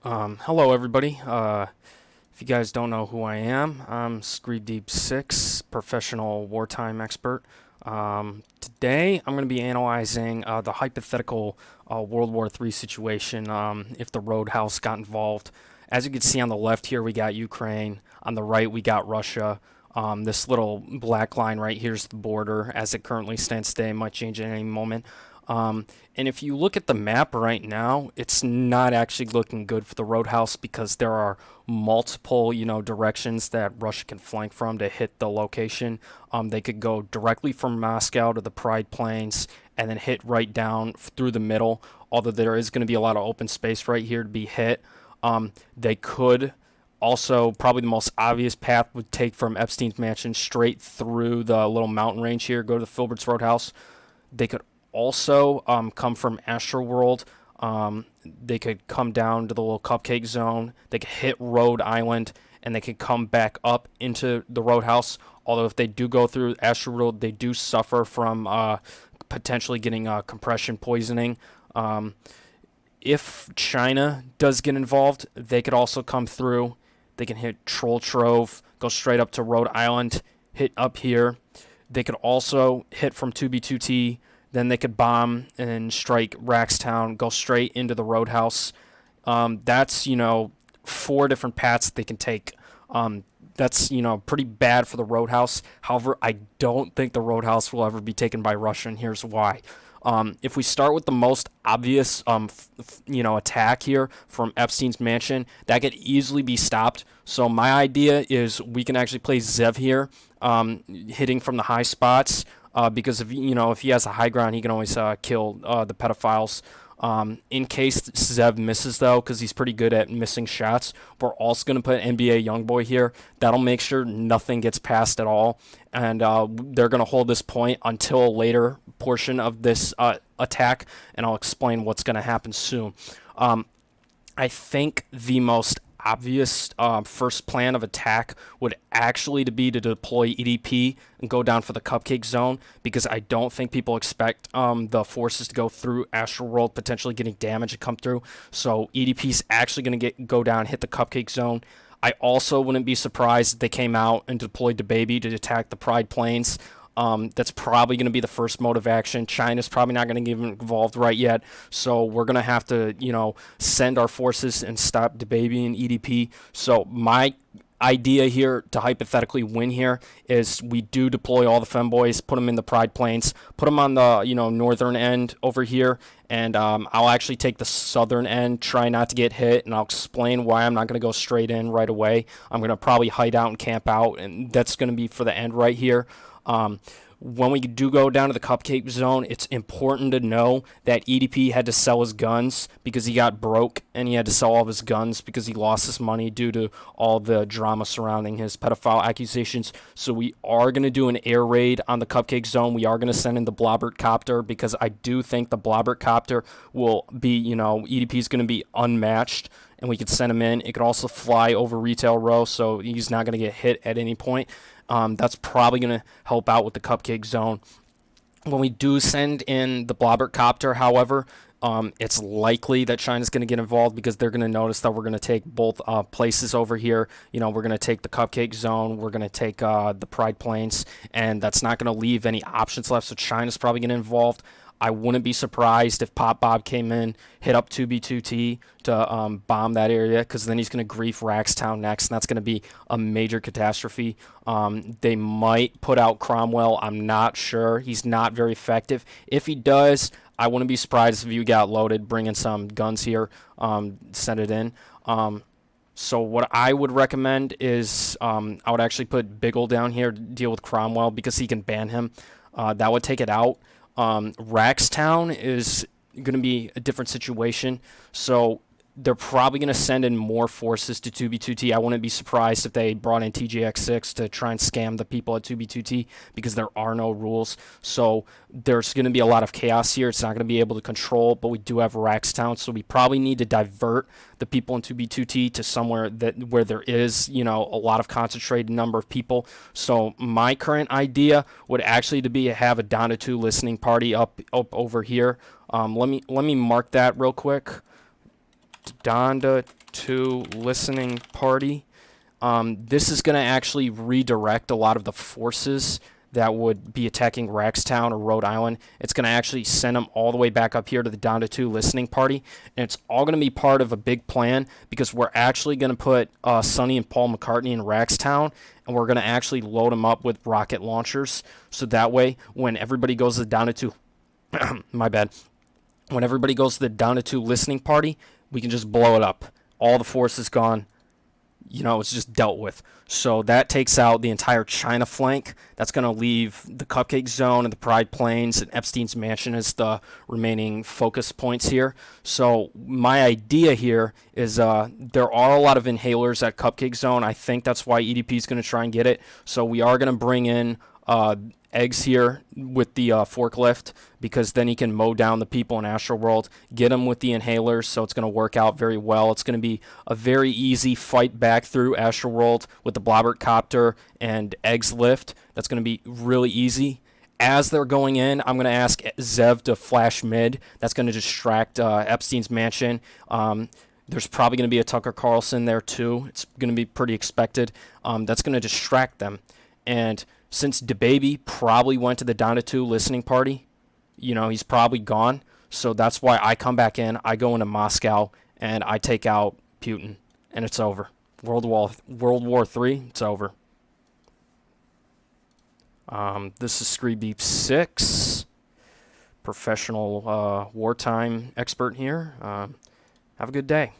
Hello everybody. If you guys don't know who I am, I'm Screed6, professional wartime expert. Today I'm going to be analyzing the hypothetical World War III situation if the Roadhouse got involved. As you can see on the left here, we got Ukraine. On the right, we got Russia. This little black line right here is the border as it currently stands today. It might change at any moment. And if you look at the map right now, it's not actually looking good for the Roadhouse because there are multiple, directions that Russia can flank from to hit the location. They could go directly from Moscow to the Pride Plains and then hit right down through the middle, although there is going to be a lot of open space right here to be hit. They could also, probably the most obvious path would take from Epstein's Mansion straight through the little mountain range here, go to the Filbert's Roadhouse. They could also come from Astroworld. They could come down to the little cupcake zone. They could hit Rhode Island, and they could come back up into the Roadhouse. Although if they do go through Astroworld, they do suffer from potentially getting compression poisoning. If China does get involved, they could also come through. They can hit Troll Trove, go straight up to Rhode Island, hit up here. They could also hit from 2B2T. Then they could bomb and strike Raxtown, go straight into the Roadhouse. That's, 4 different paths they can take. That's, pretty bad for the Roadhouse. However, I don't think the Roadhouse will ever be taken by Russia, and here's why. If we start with the most obvious, attack here from Epstein's Mansion, that could easily be stopped. So my idea is we can actually play Zev here, hitting from the high spots. Because if he has a high ground, he can always kill the pedophiles. In case Zev misses, though, because he's pretty good at missing shots, we're also going to put NBA Youngboy here. That'll make sure nothing gets past at all, and they're going to hold this point until a later portion of this attack, and I'll explain what's going to happen soon. I think the most obvious first plan of attack would actually to be to deploy EDP and go down for the cupcake zone, because I don't think people expect the forces to go through Astroworld, potentially getting damage and come through. So EDP is actually going to go down, hit the cupcake zone. I also wouldn't be surprised if they came out and deployed the baby to attack the Pride Plains. That's probably going to be the first mode of action. China's probably not going to get involved right yet, so we're going to have to, send our forces and stop DeBaby and EDP. So my idea here to hypothetically win here is we do deploy all the femboys, put them in the Pride Plains, put them on the northern end over here, and I'll actually take the southern end, try not to get hit, and I'll explain why I'm not going to go straight in right away. I'm going to probably hide out and camp out, and that's going to be for the end right here. When we do go down to the cupcake zone, it's important to know that EDP had to sell his guns because he got broke, and he had to sell all of his guns because he lost his money due to all the drama surrounding his pedophile accusations. So we are going to do an air raid on the cupcake zone. We are going to send in the Blobbert Copter because I do think the Blobbert Copter will be, EDP is going to be unmatched, and we could send him in. It could also fly over Retail Row, so he's not going to get hit at any point. That's probably going to help out with the cupcake zone. When we do send in the Blobbert Copter, however, it's likely that China's going to get involved because they're going to notice that we're going to take both places over here. We're going to take the cupcake zone, we're going to take the Pride Plains, and that's not going to leave any options left, so China's probably getting involved. I wouldn't be surprised if Pop Bob came in, hit up 2B2T to bomb that area, because then he's going to grief Raxtown next, and that's going to be a major catastrophe. They might put out Cromwell. I'm not sure. He's not very effective. If he does, I wouldn't be surprised if you got loaded, bring in some guns here, send it in. So what I would recommend is I would actually put Biggle down here to deal with Cromwell because he can ban him. That would take it out. Raxtown is going to be a different situation, so they're probably going to send in more forces to 2B2T. I wouldn't be surprised if they brought in TJX6 to try and scam the people at 2B2T because there are no rules. So there's going to be a lot of chaos here. It's not going to be able to control, but we do have Raxtown, so we probably need to divert the people in 2B2T to somewhere where there is, a lot of concentrated number of people. So my current idea would actually to be to have a Donda 2 listening party up over here. Let me mark that real quick. Donda 2 listening party. This is going to actually redirect a lot of the forces that would be attacking Raxtown or Rhode Island. It's going to actually send them all the way back up here to the down to 2 listening party. And it's all going to be part of a big plan because we're actually going to put Sonny and Paul McCartney in Raxtown, and we're going to actually load them up with rocket launchers. So that way, when everybody goes to the down to 2, my bad. When everybody goes to the down to 2 listening party, we can just blow it up. All the force is gone. You know, it's just dealt with. So that takes out the entire China flank. That's going to leave the Cupcake Zone and the Pride Plains and Epstein's Mansion as the remaining focus points here. So my idea here is there are a lot of inhalers at Cupcake Zone. I think that's why EDP is going to try and get it. So we are going to bring in eggs here with the forklift, because then he can mow down the people in Astroworld, get them with the inhalers, so it's going to work out very well. It's going to be a very easy fight back through Astroworld with the Blobbert Copter and eggs lift. That's going to be really easy. As they're going in, I'm going to ask Zev to flash mid. That's going to distract Epstein's Mansion. There's probably going to be a Tucker Carlson there too. It's going to be pretty expected. That's going to distract them. And since DeBaby probably went to the down to 2 listening party, you know, he's probably gone. So that's why I come back in. I go into Moscow and I take out Putin, and it's over. World War III, it's over. This is Scree Beep 6, professional wartime expert here. Have a good day.